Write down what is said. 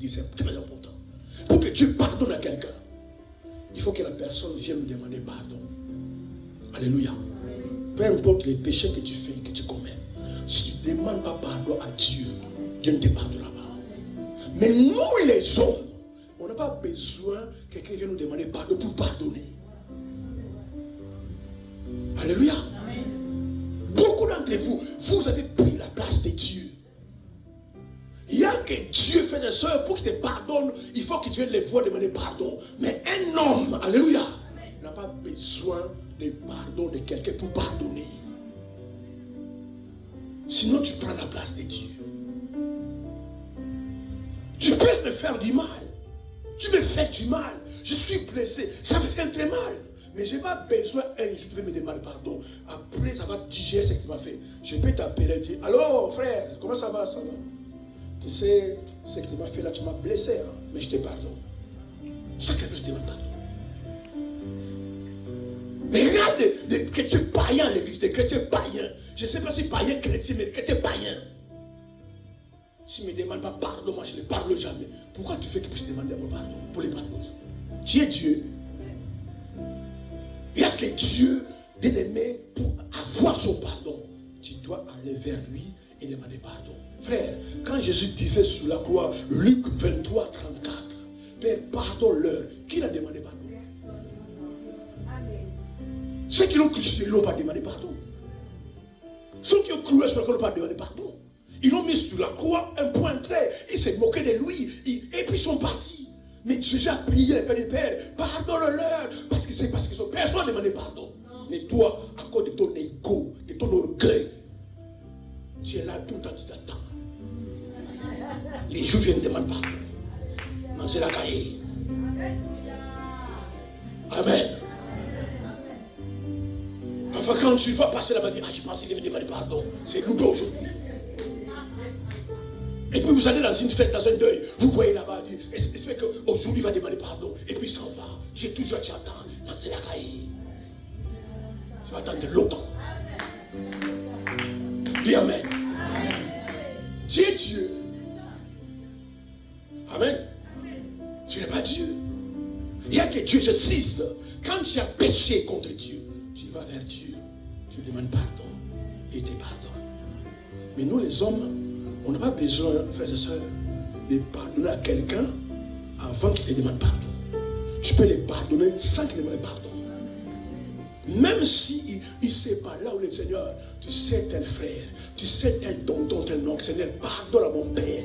dit, c'est très important. Pour que Dieu pardonne à quelqu'un, il faut que la personne vienne nous demander pardon. Alléluia. Peu importe les péchés que tu fais, que tu commets, si tu ne demandes pas pardon à Dieu, Dieu ne te pardonnera pas. Mais nous les hommes, on n'a pas besoin que quelqu'un vienne nous demander pardon pour pardonner. Alléluia. Beaucoup d'entre vous, vous avez pris la place de Dieu. Il y a que Dieu fait des soeurs pour qu'il te pardonne. Il faut que tu viennes les voir demander pardon. Mais un homme, alléluia, n'a pas besoin de pardon de quelqu'un pour pardonner. Sinon, tu prends la place de Dieu. Tu peux me faire du mal. Tu me fais du mal. Je suis blessé. Ça me fait très mal. Mais je n'ai pas besoin, je peux me demander pardon. Après, ça va digérer ce que tu m'as fait. Je peux t'appeler et dire, alors frère, comment ça va, ça va? Tu sais, ce que tu m'as fait là, tu m'as blessé, hein, mais je te pardonne. C'est ça que je te demande pardon. Mais regarde des chrétiens païens à l'église, des chrétiens païens. Je ne sais pas si païens chrétiens, mais des chrétiens païens. S'ils ne me demandent pas pardon, moi je ne les parle jamais. Pourquoi tu fais qu'ils puissent demander pardon pour les pardonner? Tu es Dieu. Il n'y a que Dieu, bien-aimé, pour avoir son pardon. Tu dois aller vers lui et demander pardon. Frère, quand Jésus disait sur la croix, Luc 23, 34, Père, pardonne-leur, qui l'a demandé pardon? Ceux qui l'ont crucifié, ils n'ont pas demandé pardon. Ceux qui ont cru à ce qu'on n'ont pas demandé pardon. Ils l'ont mis sur la croix, un point trait. Ils s'est moqué de lui. Et puis ils sont partis. Mais Jésus a prié, Père, pardonne-leur. Parce que son personne n'a demandé pardon. Mais toi, à cause de ton ego, de ton orgueil, tu es là tout le temps, tu t'attends. Les jours viennent demander pardon. Non, c'est la cahier. Amen. Parfois, quand tu vas passer là-bas, tu dis, je pensais qu'il me demandait pardon. C'est loupé aujourd'hui. Et puis vous allez dans une fête, dans un deuil, vous voyez là-bas, j'espère qu'aujourd'hui il va demander pardon. Et puis il s'en va. Tu es toujours, tu attends. Non, c'est la cahier. Tu vas attendre longtemps. Dis Amen. Tu es Dieu. Amen. Tu n'es pas Dieu. Il n'y a que Dieu, j'insiste. Quand tu as péché contre Dieu, tu vas vers Dieu. Tu lui demandes pardon. Et il te pardonne. Mais nous les hommes, on n'a pas besoin, frères et sœurs, de pardonner à quelqu'un avant qu'il te demande pardon. Tu peux les pardonner sans qu'il te demande pardon. Même si il ne sait pas là où le Seigneur, tu sais tel frère, tu sais tel tonton, tel oncle, Seigneur, pardonne à mon père.